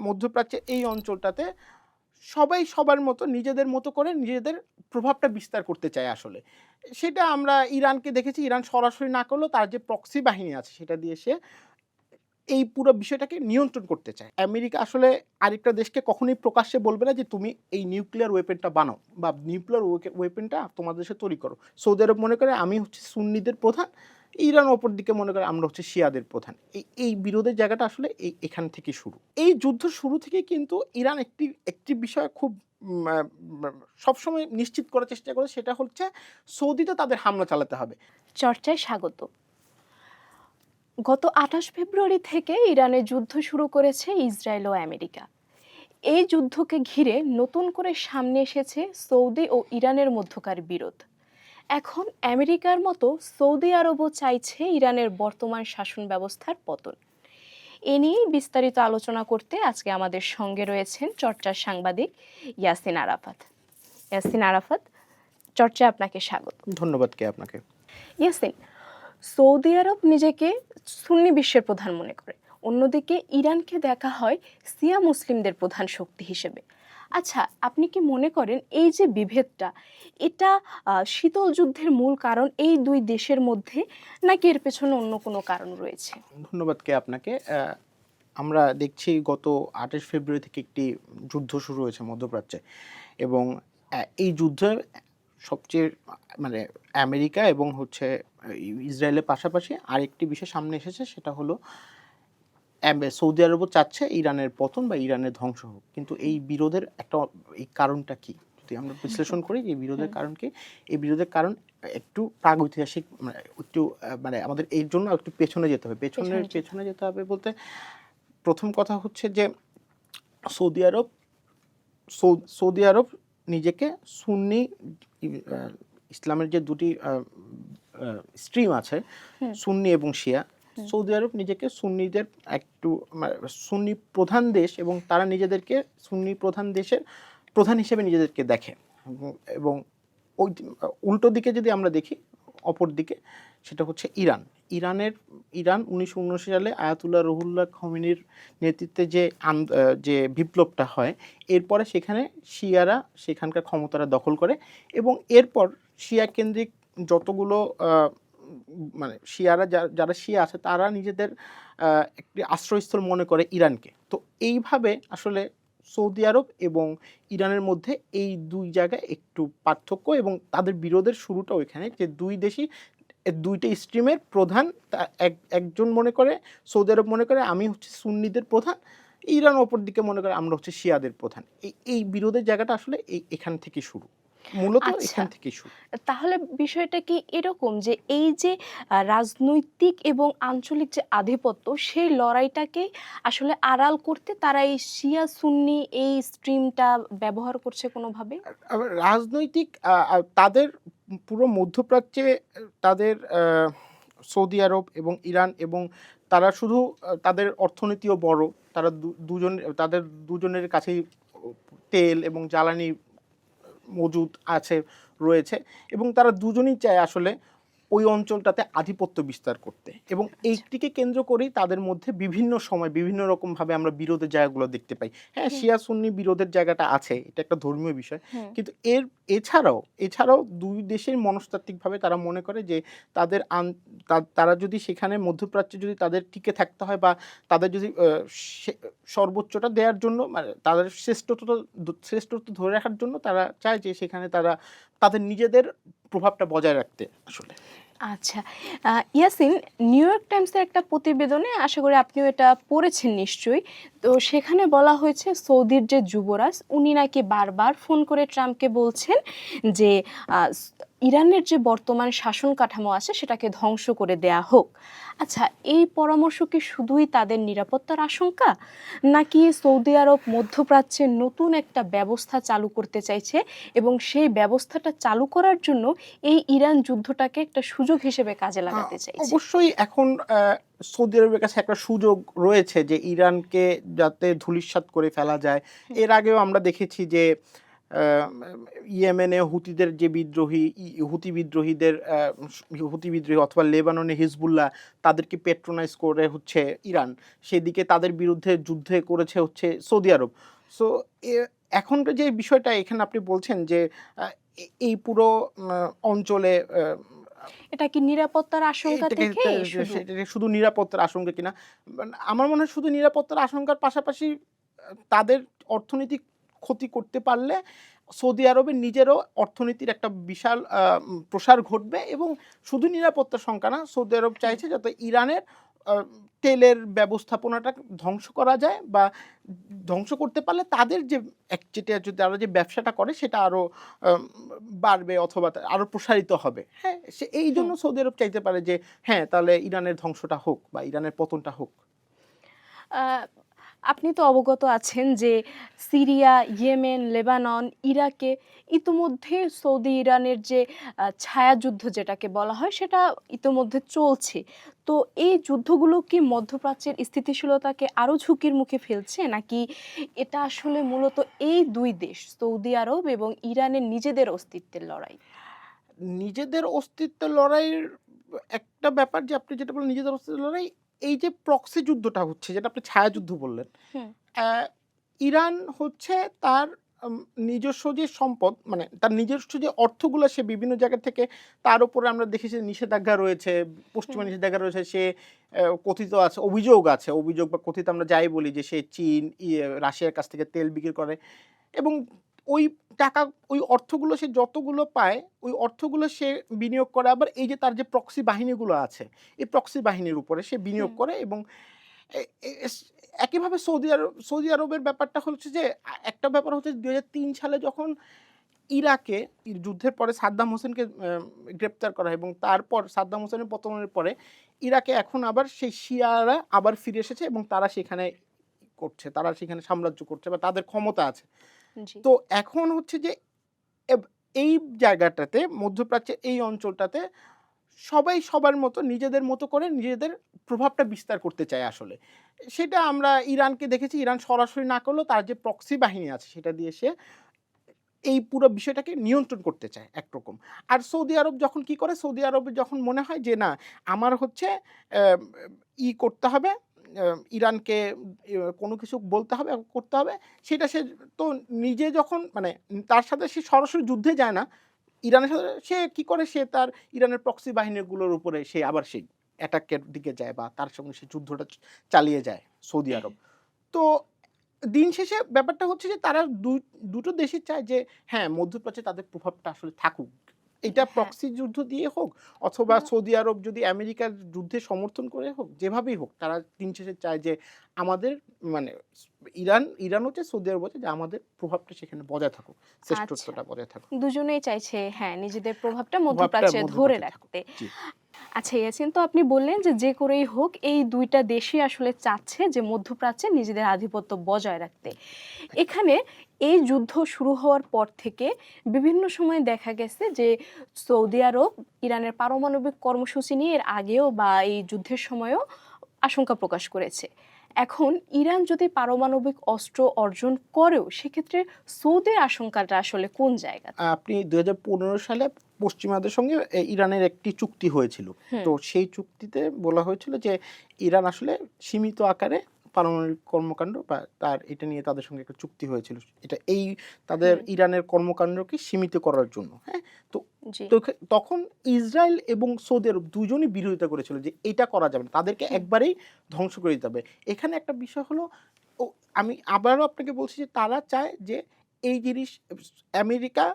মধ্যপ্রাচ্যের এই অঞ্চলটাতে সবাই সবার মতো নিজেদের মতো করে নিজেদের প্রভাবটা বিস্তার করতে চায় আসলে। সেটা আমরা ইরানকে দেখেছি, ইরান সরাসরি না করলেও তার যে প্রক্সি বাহিনী আছে সেটা দিয়ে সে এই পুরো বিষয়টাকে নিয়ন্ত্রণ করতে চায়। আমেরিকা আসলে আরেকটা দেশকে কখনোই প্রকাশ্যে বলবে না যে তুমি এই নিউক্লিয়ার ওয়েপনটা বানাও বা নিউক্লিয়ার ওয়েপনটা তোমাদের দেশে তৈরি করো। সৌদি আরব মনে করে আমি হচ্ছে সুন্নিদের প্রধান, ইরান অপর দিকে মনে করে আমরা হচ্ছে শিয়াদের প্রধান। এই বিরোধের জায়গাটা আসলে এখান থেকে শুরু। এই যুদ্ধ শুরু থেকেই কিন্তু ইরান একটি বিষয় খুব উম আ সবসময় নিশ্চিত করার চেষ্টা করে, সেটা হচ্ছে সৌদিতে তাদের হামলা চালাতে হবে। চর্চায় স্বাগত। গত ২৮ ফেব্রুয়ারি থেকে ইরানে যুদ্ধ শুরু করেছে ইসরায়েল ও আমেরিকা। এই যুদ্ধকে ঘিরে নতুন করে সামনে এসেছে সৌদি ও ইরানের মধ্যকার বিরোধ। এখন আমেরিকার মতো সৌদি আরবও চাইছে ইরানের বর্তমান শাসন ব্যবস্থার পতন। এ নিয়ে বিস্তারিত আলোচনা করতে আজকে আমাদের সঙ্গে রয়েছেন চর্চার সাংবাদিক ইয়াসিন আরাফাত। ইয়াসিন আরাফাত, চর্চায় আপনাকে স্বাগত। ধন্যবাদ কে আপনাকে। ইয়াসিন, সৌদি আরব নিজেকে সুন্নি বিশ্বের প্রধান মনে করে, অন্যদিকে ইরানকে দেখা হয় শিয়া মুসলিমদের প্রধান শক্তি হিসেবে। আচ্ছা, আপনি কি মনে করেন এই যে বিভেদটা, এটা শীতল যুদ্ধের মূল কারণ এই দুই দেশের মধ্যে, নাকি এর পেছনে অন্য কোনো কারণ রয়েছে? ধন্যবাদ কে আপনাকে। আমরা দেখছি গত ২৮ ফেব্রুয়ারি থেকে একটি যুদ্ধ শুরু হয়েছে মধ্যপ্রাচ্যে এবং এই যুদ্ধে সবচেয়ে মানে আমেরিকা এবং হচ্ছে ইসরায়েলের পাশাপাশি আরেকটি বিষয় সামনে এসেছে, সেটা হলো সৌদি আরবও চাচ্ছে ইরানের পতন বা ইরানের ধ্বংস হোক। কিন্তু এই বিরোধের এই কারণটা কি? যদি আমরা বিশ্লেষণ করি এই বিরোধের কারণ কি? এই বিরোধের কারণ একটু প্রাগৈতিহাসিক, একটু আমাদের এর জন্য একটু পেছনে যেতে হবে। পেছনে যেতে হবে বলতে প্রথম কথা হচ্ছে যে সৌদি আরব সৌদি আরব নিজেকে সুন্নি ইসলামের যে দুটি স্ট্রিম আছে, সুন্নি এবং শিয়া, সৌদি আরব নিজেকে সুন্নিদের একটু সুন্নি প্রধান দেশ এবং তারা নিজেদেরকে সুন্নি প্রধান দেশের প্রধান হিসেবে নিজেদেরকে দেখে। এবং ওই উল্টো দিকে যদি আমরা দেখি, অপর দিকে, সেটা হচ্ছে ইরান। ইরান 1979 সালে আয়াতুল্লাহ রুহুল্লাহ খমেনির নেতৃত্বে যে বিপ্লবটা হয়, এরপরে সেখানে শিয়ারা সেখানকার ক্ষমতাটা দখল করে এবং এরপর শিয়া কেন্দ্রিক যতগুলো শিয়ারা যারা শিয়া আছে তারা নিজেদের একটি আশ্রয়স্থল মনে করে ইরানকে। তো এইভাবে আসলে সৌদি আরব এবং ইরানের মধ্যে এই দুই জায়গায় একটু পার্থক্য এবং তাদের বিরোধের শুরুটা ওইখানে, যে দুই দেশই দুইটা স্ট্রিমের প্রধান। একজন মনে করে, সৌদি আরব মনে করে আমি হচ্ছে সুন্নিদের প্রধান, ইরান অপর দিকে মনে করে আমরা হচ্ছে শিয়াদের প্রধান। এই বিরোধের জায়গাটা আসলে এখান থেকে শুরু, মূলত এখান থেকে শুরু। তাহলে বিষয়টা কি এরকম যে এই যে রাজনৈতিক এবং আঞ্চলিক যে আধিপত্য, সেই লড়াইটাকে আসলে আড়াল করতে তারা এই শিয়া সুন্নি এই স্ট্রিমটা ব্যবহার করছে কোনোভাবে? আবার রাজনৈতিক তাদের পুরো মধ্যপ্রাচ্যে তাদের সৌদি আরব এবং ইরান, এবং তারা শুধু তাদের অর্থনীতিও বড়, তারা তাদের দুজনের কাছেই তেল এবং জ্বালানি মজুদ রয়েছে এবং তারা দুজনেই চায় আসলে ওই অঞ্চলটাতে আধিপত্য বিস্তার করতে। এবং এইটিকে কেন্দ্র করেই তাদের মধ্যে বিভিন্ন সময় বিভিন্ন রকমভাবে আমরা বিরোধের জায়গাগুলো দেখতে পাই। হ্যাঁ, শিয়া সুন্নি বিরোধের জায়গাটা আছে, এটা একটা ধর্মীয় বিষয়, কিন্তু এছাড়াও দুই দেশের মনস্তাত্ত্বিকভাবে তারা মনে করে যে তারা যদি সেখানে মধ্যপ্রাচ্যে যদি তাদের টিকে থাকতে হয় বা তাদের যদি সর্বোচ্চটা দেওয়ার জন্য, মানে তাদের শ্রেষ্ঠত্ব ধরে রাখার জন্য তারা চায় যে সেখানে তারা তাদের নিজেদের প্রভাবটা বজায় রাখতে আসলে। আচ্ছা, ইয়াসিন, নিউ ইয়র্ক টাইমসের একটা প্রতিবেদনে, আশা করি আপনিও এটা পড়েছেন নিশ্চয়ই, তো সেখানে বলা হয়েছে সৌদির যে যুবরাজ, উনি নাকি বারবার ফোন করে ট্রাম্পকে বলছেন যে ইরানের যে বর্তমান শাসন কাঠামো আছে সেটাকে ধ্বংস করে দেয়া হোক। আচ্ছা, এই পরামর্শ কি শুধুই তাদের নিরাপত্তার আশঙ্কা, নাকি সৌদি আরব মধ্যপ্রাচ্যে নতুন একটা ব্যবস্থা চালু করতে চাইছে এবং সেই ব্যবস্থাটা চালু করার জন্য এই ইরান যুদ্ধটাকে একটা সুযোগ হিসেবে কাজে লাগাতে চাইছে? অবশ্যই এখন সৌদি আরবের কাছে একটা সুযোগ রয়েছে যে ইরানকে যাতে ধূলিসাৎ করে ফেলা যায়। এর আগেও আমরা দেখেছি যে ইয়েমেনে হুতিদের যে হুতি বিদ্রোহী অথবা লেবাননে হিজবুল্লাহ তাদেরকে পেট্রোনাইজ করে হচ্ছে ইরান, সেদিকে তাদের বিরুদ্ধে যুদ্ধে করেছে হচ্ছে সৌদি আরব। সো এখনকার যে বিষয়টা এখানে আপনি বলছেন যে এই পুরো অঞ্চলে এটা কি নিরাপত্তার আশঙ্কা এটাকে থেকে শুধু? সেটাকে শুধু নিরাপত্তার আশঙ্কা কিনা, আমার মনে হয় শুধু নিরাপত্তার আশঙ্কার পাশাপাশি তাদের অর্থনৈতিক ক্ষতি করতে পারলে সৌদি আরবের নিজেরও অর্থনীতির একটা বিশাল প্রসার ঘটবে, এবং শুধু নিরাপত্তার শঙ্কা না, সৌদি আরব হুম। চাইছে যাতে ইরানের তেলের ব্যবস্থাপনাটা ধ্বংস করা যায়, বা ধ্বংস করতে পারলে তাদের যে যেটা যদি তারা যে ব্যবসাটা করে সেটা আরো বাড়বে অথবা আরো প্রসারিত হবে। হ্যাঁ, সে এই হুম। জন্য সৌদি আরব চাইতে পারে যে হ্যাঁ তাহলে ইরানের ধ্বংসটা হোক বা ইরানের পতনটা হোক। আহ, আপনি তো অবগত আছেন যে সিরিয়া, ইয়েমেন, লেবানন, ইরাকে ইতোমধ্যে সৌদি ইরানের যে ছায়াযুদ্ধ যেটাকে বলা হয় সেটা ইতোমধ্যে চলছে। তো এই যুদ্ধগুলো কি মধ্যপ্রাচ্যের স্থিতিশীলতাকে আরো ঝুঁকির মুখে ফেলছে, নাকি এটা আসলে মূলত এই দুই দেশ সৌদি আরব এবং ইরানের নিজেদের অস্তিত্বের লড়াই? নিজেদের অস্তিত্বের লড়াইয়ের একটা ব্যাপার, যে আপনি যেটা বললেন নিজেদের অস্তিত্বের লড়াই, এই যে প্রক্সি যুদ্ধটা হচ্ছে যেটা আপনি ছায়াযুদ্ধ বললেন, হুম। ইরান হচ্ছে তার নিজস্ব যে সম্পদ, মানে তার নিজস্ব যে অর্থগুলো সে বিভিন্ন জায়গা থেকে, তার উপরে আমরা দেখেছি নিষেধাজ্ঞা রয়েছে, পশ্চিমা হুম। নিষেধাজ্ঞা রয়েছে, সে কথিত আছে, অভিযোগ বা কথিত আমরা যাই বলি যে সে চীন রাশিয়ার কাছ থেকে তেল বিক্রি করে, এবং ওই টাকা ওই অর্থগুলো সে যতগুলো পায় ওই অর্থগুলো সে বিনিয়োগ করে আবার এই যে তার যে প্রক্সি বাহিনীগুলো আছে এই প্রক্সি বাহিনীর উপরে সে বিনিয়োগ হুম। করে। এবং একইভাবে সৌদি আরবের ব্যাপারটা হচ্ছে যে একটা ব্যাপার হচ্ছে ২০০৩ সালে যখন ইরাকে যুদ্ধের পরে সাদ্দাম হোসেনকে গ্রেপ্তার করা হয়, এবং তারপর সাদ্দাম হোসেনের পতনের পরে ইরাকে এখন আবার সেই শিয়ারা আবার ফিরে এসেছে এবং তারা সেখানে তারা সেখানে সাম্রাজ্য করছে বা তাদের ক্ষমতা আছে। জি। তো এখন হচ্ছে যে এই জায়গাটাতে মধ্যপ্রাচ্যের এই অঞ্চলটাতে সবাই সবার মতো নিজেদের মতো করে নিজেদের প্রভাবটা বিস্তার করতে চায় আসলে। সেটা আমরা ইরানকে দেখেছি, ইরান সরাসরি না করলেও তার যে প্রক্সি বাহিনী আছে সেটা দিয়ে সে এই পুরো বিষয়টাকে নিয়ন্ত্রণ করতে চায় একরকম। আর সৌদি আরব যখন কি করে, সৌদি আরবের যখন মনে হয় যে না আমার হচ্ছে আহ, করতে হবে, ইরানকে কোনো কিছু বলতে হবে করতে হবে, সেটা সে তো নিজে যখন মানে তার সাথে সে সরাসরি যুদ্ধে যায় না, ইরানের সাথে সে কি করে, সে তার ইরানের প্রক্সি বাহিনীগুলোর উপরে সে আবার সেই অ্যাটাকের দিকে যায় বা তার সঙ্গে সে যুদ্ধটা চালিয়ে যায় সৌদি আরব। তো দিন শেষে ব্যাপারটা হচ্ছে যে তারা দুটো দেশই চায় যে হ্যাঁ মধ্যপ্রাচ্যে তাদের প্রভাবটা আসলে থাকুক। এটা হ্যাঁ। প্রক্সি যুদ্ধ দিয়ে হোক অথবা সৌদি আরব যদি আমেরিকার যুদ্ধে সমর্থন করে হোক, যেভাবেই হোক তারা দিন শেষে চায় যে আমাদের মানে ইরান হচ্ছে সৌদি আরব হচ্ছে যে আমাদের প্রভাবটা সেখানে বজায় থাকুক, আচ্ছা, শ্রেষ্ঠত্বটা বজায় থাকুক, দুজনেই চাইছে হ্যাঁ নিজেদের প্রভাবটা প্রভাবটা মধ্যপ্রাচ্যে ধরে মধ্যপ্রাচ্যে থাকুক। রাখতে। জি। আচ্ছা ইয়াসিন, তো আপনি বললেন যে যে করেই হোক এই দুইটা দেশই আসলে চাচ্ছে যে মধ্যপ্রাচ্যে নিজেদের আধিপত্য বজায় রাখতে। এখানে এই যুদ্ধ শুরু হওয়ার পর থেকে বিভিন্ন সময় দেখা গেছে যে সৌদি আরব ইরানের পারমাণবিক কর্মসূচি নিয়ে এর আগেও বা এই যুদ্ধের সময়ও আশঙ্কা প্রকাশ করেছে। এখন ইরান যদি পারমাণবিক অস্ত্র অর্জন করেও সেক্ষেত্রে সৌদির আশঙ্কাটা আসলে কোন জায়গাতে? আপনি ২০১৫ সালে পশ্চিমাদের সঙ্গে ইরানের একটি চুক্তি হয়েছিল। হুম। তো সেই চুক্তিতে বলা হয়েছিল যে ইরান আসলে সীমিত আকারে পারমাণবিক কর্মকাণ্ড বা তার এটা নিয়ে তাদের সঙ্গে একটা চুক্তি হয়েছিল। এটা তাদের হুম। ইরানের কর্মকাণ্ডকে সীমিত করার জন্য। হ্যাঁ? তো জি। তখন ইসরায়েল এবং সৌদি আরব দুজনই বিরোধিতা করেছিল যে এটা করা যাবে না। তাদেরকে হুম। একবারেই ধ্বংস করে দিতে হবে। এখানে একটা বিষয় হলো, ও আমি আবারও আপনাকে বলছি যে তারা চায় যে এই জিনিস আমেরিকা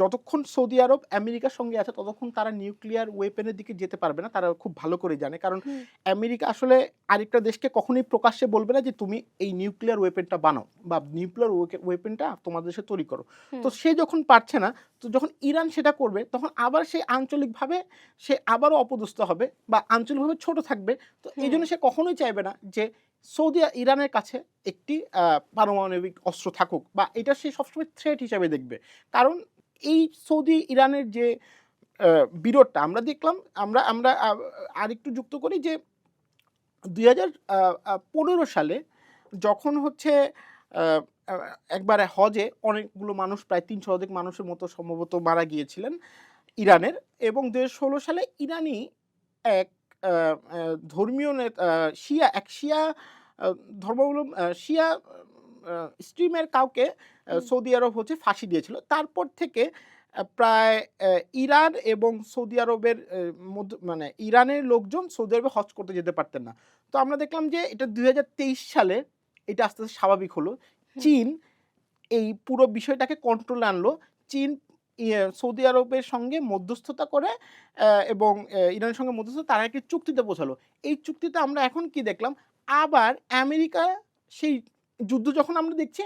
যতক্ষণ সৌদি আরব আমেরিকার সঙ্গে আছে ততক্ষণ তারা নিউক্লিয়ার ওয়েপেনের দিকে যেতে পারবে না। তারা খুব ভালো করে জানে। কারণ হুম। আমেরিকা আসলে আরেকটা দেশকে কখনোই প্রকাশ্যে বলবে না যে তুমি এই নিউক্লিয়ার ওয়েপেনটা বানাও বা নিউক্লিয়ার ওয়েপেনটা তোমাদের দেশে তৈরি করো। তো হুম। সে যখন পারছে না, তো যখন ইরান সেটা করবে তখন আবার সে আঞ্চলিকভাবে সে আবারও অপদস্থ হবে বা আঞ্চলিকভাবে ছোট থাকবে। তো হুম। এইজন্য সে কখনোই চাইবে না যে ইরানের কাছে একটি পারমাণবিক অস্ত্র থাকুক, বা এটা সে সবসময় থ্রেট হিসাবে দেখবে। কারণ এই সৌদি ইরানের যে বিরোধটা আমরা দেখলাম, আমরা আমরা আরেকটু যুক্ত করি যে ২০১৫ সালে যখন হচ্ছে আহ, আহ, একবারে হজে অনেকগুলো মানুষ, প্রায় 300 অধিক মানুষের মতো সম্ভবত মারা গিয়েছিলেন ইরানের। এবং 2016 সালে ইরানি এক ধর্মীয় নেতা, শিয়া আহ, ধর্মাবলম্বী শিয়া স্ট্রিমের কাউকে সৌদি আরব হচ্ছে ফাঁসি দিয়েছিল। তারপর থেকে প্রায় ইরান এবং সৌদি আরবের মধ্যে, মানে ইরানের লোকজন সৌদি আরবে হজ করতে যেতে পারতেন না। তো আমরা দেখলাম যে এটা 2023 সালে এটা আস্তে আস্তে স্বাভাবিক হলো। চীন এই পুরো বিষয়টাকে কন্ট্রোলে আনলো। চীন সৌদি আরবের সঙ্গে মধ্যস্থতা করে এবং ইরানের সঙ্গে মধ্যস্থতা, তারা একটি চুক্তিতে পৌঁছালো। এই চুক্তিতে আমরা এখন কি দেখলাম, আবার আমেরিকা সেই যুদ্ধ যখন আমরা দেখছি,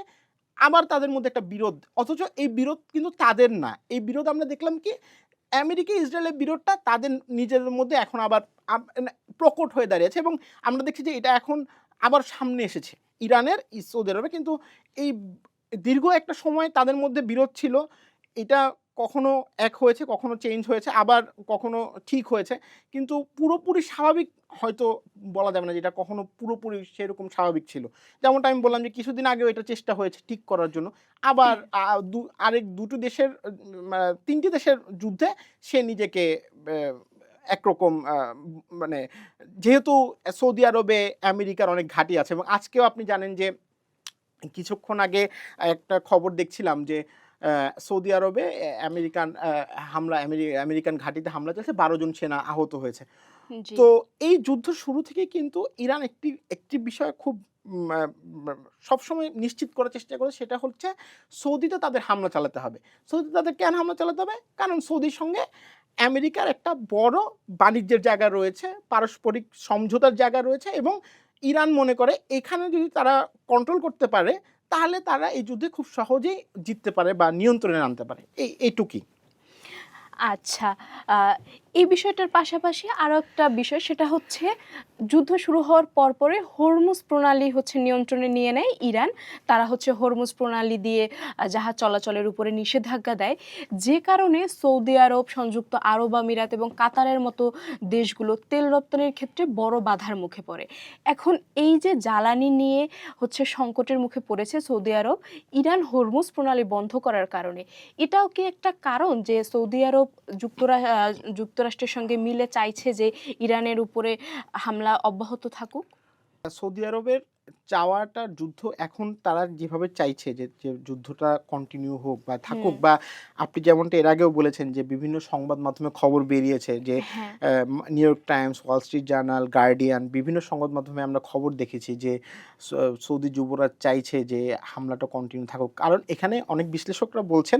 আবার তাদের মধ্যে একটা বিরোধ, অথচ এই বিরোধ কিন্তু তাদের না। এই বিরোধ আমরা দেখলাম কি, আমেরিকা ইসরায়েলের বিরোধটা তাদের নিজেদের মধ্যে এখন আবার প্রকট হয়ে দাঁড়িয়েছে। এবং আমরা দেখছি যে এটা এখন আবার সামনে এসেছে ইরানের সৌদি আরবে। কিন্তু এই দীর্ঘ একটা সময় তাদের মধ্যে বিরোধ ছিল, এটা কখনো এক হয়েছে, কখনো চেঞ্জ হয়েছে, আবার কখনো ঠিক হয়েছে, কিন্তু পুরোপুরি স্বাভাবিক হয়তো বলা যাবে না, যেটা কখনো পুরোপুরি সেরকম স্বাভাবিক ছিল। যেমনটা আমি বললাম যে কিছুদিন আগেও এটা চেষ্টা হয়েছে ঠিক করার জন্য, আবার আরেক দুটো দেশের, তিনটি দেশের যুদ্ধে সে নিজেকে একরকম মানে, যেহেতু সৌদি আরবে আমেরিকার অনেক ঘাঁটি আছে, এবং আজকেও আপনি জানেন যে কিছুক্ষণ আগে একটা খবর দেখছিলাম যে সৌদি আরবে আমেরিকান হামলা, আমেরিকান ঘাঁটিতে হামলা চলছে, 12 জন সেনা আহত হয়েছে। জি। তো এই যুদ্ধ শুরু থেকে কিন্তু ইরান একটি একটি বিষয় খুব সবসময় নিশ্চিত করার চেষ্টা করে, সেটা হচ্ছে সৌদিতে তাদের হামলা চালাতে হবে। সৌদিতে তাদের কেন হামলা চালাতে হবে? কারণ সৌদির সঙ্গে আমেরিকার একটা বড় বাণিজ্যের জায়গা রয়েছে, পারস্পরিক সমঝোতার জায়গা রয়েছে, এবং ইরান মনে করে এখানে যদি তারা কন্ট্রোল করতে পারে, তাহলে তারা এই যুদ্ধে খুব সহজেই জিততে পারে বা নিয়ন্ত্রণে আনতে পারে। এইটুকুই। আচ্ছা, এই বিষয়টার পাশাপাশি আরো একটা বিষয়, সেটা হচ্ছে যুদ্ধ শুরু হওয়ার পরপরই হরমুজ প্রণালী হচ্ছে নিয়ন্ত্রণে নিয়ে নেয় ইরান। তারা হচ্ছে হরমুজ প্রণালী দিয়ে জাহাজ চলাচলের উপরে নিষেধাজ্ঞা দেয়, যে কারণে সৌদি আরব, সংযুক্ত আরব আমিরাত এবং কাতারের মতো দেশগুলো তেল রপ্তানির ক্ষেত্রে বড় বাধার মুখে পড়ে। এখন এই যে জ্বালানি নিয়ে হচ্ছে সংকটের মুখে পড়েছে সৌদি আরব, ইরান হরমুজ প্রণালী বন্ধ করার কারণে, এটাও কি একটা কারণ যে সৌদি আরব যুক্তরাষ্ট্রের সঙ্গে মিলে চাইছে যে ইরানের উপরে হামলা অব্যাহত থাকুক? সৌদি আরবের চাওয়াটা যুদ্ধ, এখন তারা যেভাবে চাইছে যে যে যুদ্ধটা কন্টিনিউ হোক বা থাকুক, হুম। বা আপনি যেমনটা এর আগেও বলেছেন যে বিভিন্ন সংবাদ মাধ্যমে খবর বেরিয়েছে যে হ্যাঁ। New York Times, Wall Street journal, guardian, বিভিন্ন সংবাদ মাধ্যমে আমরা খবর দেখেছি যে সৌদি যুবরাজ চাইছে যে হামলাটা কন্টিনিউ থাকুক। কারণ এখানে অনেক বিশ্লেষকরা বলছেন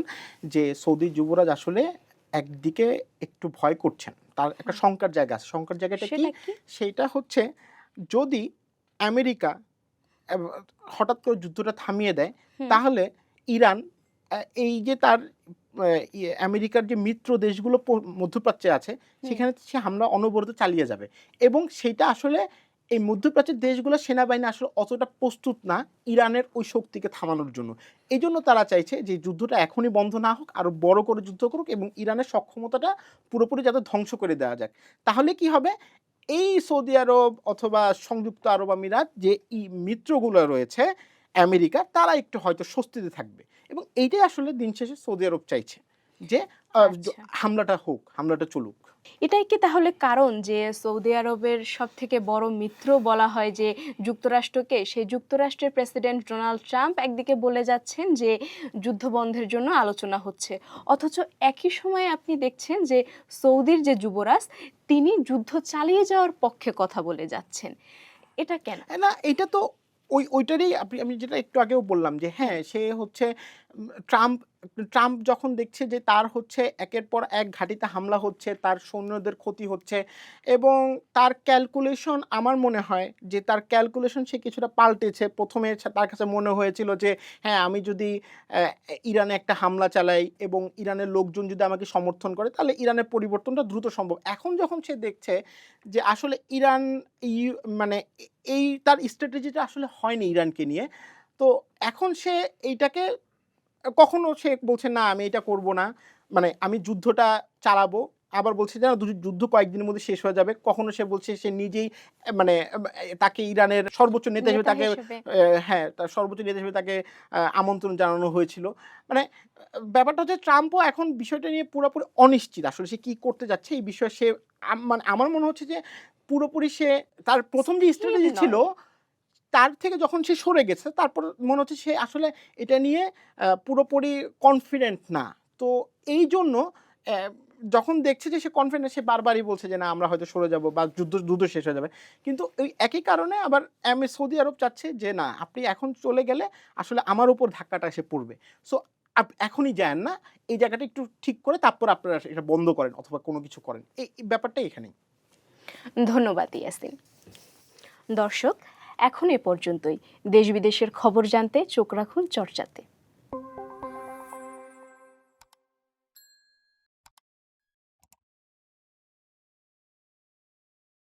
যে সৌদি যুবরাজ আসলে একদিকে একটু ভয় করছেন, তার একটা শঙ্কার জায়গা আছে। শঙ্কার জায়গাটা কি? সেটা কি? সেইটা হচ্ছে, যদি আমেরিকা হঠাৎ করে যুদ্ধটা থামিয়ে দেয়, হুম। তাহলে ইরান এই যে তার আমেরিকার যে মিত্র দেশগুলো মধ্যপ্রাচ্যে আছে, হুম। সেখানে সে হামলা অনবরত চালিয়ে যাবে। এবং সেটা আসলে এই মধ্যপ্রাচ্যের দেশগুলোর সেনাবাহিনী আসলে অতটা প্রস্তুত না ইরানের ওই শক্তিকে থামানোর জন্য। এই জন্য তারা চাইছে যে যুদ্ধটা এখনই বন্ধ না হোক, আরও বড় করে যুদ্ধ করুক, এবং ইরানের সক্ষমতাটা পুরোপুরি যাতে ধ্বংস করে দেওয়া যায়। তাহলে কি হবে, এই সৌদি আরব অথবা সংযুক্ত আরব আমিরাত যে মিত্রগুলো রয়েছে আমেরিকা, তারা একটু হয়তো স্বস্তিতে থাকবে। এবং এইটাই আসলে দিন শেষে সৌদি আরব চাইছে, যে আচ্ছা, হামলাটা হোক, হামলাটা চলুক। এটাই কি তাহলে কারণ যে সৌদি আরবের সব থেকে বড় মিত্র বলা হয় যে যুক্তরাষ্ট্রকে, সেই যুক্তরাষ্ট্রের প্রেসিডেন্ট ডোনাল্ড ট্রাম্প একদিকে বলে যাচ্ছেন যে যুদ্ধ বন্ধের জন্য আলোচনা হচ্ছে, অথচ একই সময়ে আপনি দেখছেন যে সৌদির যে যুবরাজ, তিনি যুদ্ধ চালিয়ে যাওয়ার পক্ষে কথা বলে যাচ্ছেন। এটা কেন? না, এটা তো ওইটারই আমি যেটা একটু আগেও বললাম যে হুম। হ্যাঁ, সে হচ্ছে ট্রাম্প ট্রাম্প যখন দেখছে যে তার হচ্ছে একের পর এক ঘাঁটিতে হামলা হচ্ছে, তার সৈন্যদের ক্ষতি হচ্ছে, এবং তার ক্যালকুলেশন, আমার মনে হয় যে তার ক্যালকুলেশন সে কিছুটা পাল্টেছে। প্রথমে তার কাছে মনে হয়েছিল যে হ্যাঁ, আমি যদি ইরানে একটা হামলা চালাই এবং ইরানের লোকজন যদি আমাকে সমর্থন করে, তাহলে ইরানের পরিবর্তনটা দ্রুত সম্ভব। এখন যখন সে দেখছে যে আসলে ইরান মানে এই তার স্ট্র্যাটেজিটা আসলে হয়নি ইরানকে নিয়ে, তো এখন সে এইটাকে কখনো সে বলছে না, আমি এটা করব না, মানে আমি যুদ্ধটা চালাবো, আবার বলছে যে না, যুদ্ধ কয়েকদিনের মধ্যে শেষ হয়ে যাবে। কখনো সে বলছে সে নিজেই মানে তাকে ইরানের সর্বোচ্চ নেতা হিসেবে নেতা তাকে হিসেবে হ্যাঁ, তার সর্বোচ্চ নেতা হিসেবে তাকে আমন্ত্রণ জানানো হয়েছিল। মানে ব্যাপারটা হচ্ছে ট্রাম্পও এখন বিষয়টা নিয়ে পুরোপুরি অনিশ্চিত। আসলে সে কি করতে যাচ্ছে এই বিষয়ে সে মানে আমার মনে হচ্ছে যে পুরোপুরি সে তার ১ম যে স্থির স্ট্র্যাটেজি ছিল নয়। তার থেকে যখন সে সরে গেছে তারপর মনে হচ্ছে সে আসলে এটা নিয়ে পুরোপুরি কনফিডেন্ট না। তো এইজন্য অ্যা যখন দেখছে যে সে কনফিডেন্ট, সে বারবারই বলছে যে না আমরা হয়তো সরে যাব বা যুদ্ধ শেষ হয়ে যাবে। কিন্তু ওই একই কারণে আবার সৌদি আরব চাচ্ছে যে না, আপনি এখন চলে গেলে আসলে আমার উপর ধাক্কাটা এসে পড়বে। সো এখনই যায়েন না। এই জায়গাটা একটু ঠিক করে তারপর আপনারা এটা বন্ধ করেন অথবা কোনো কিছু করেন। এই ব্যাপারটা এখানেই। ধন্যবাদ ইয়াসিন। দর্শক, এখন এ পর্যন্তই। দেশ বিদেশের খবর জানতে চোখ রাখুন চর্চাতে।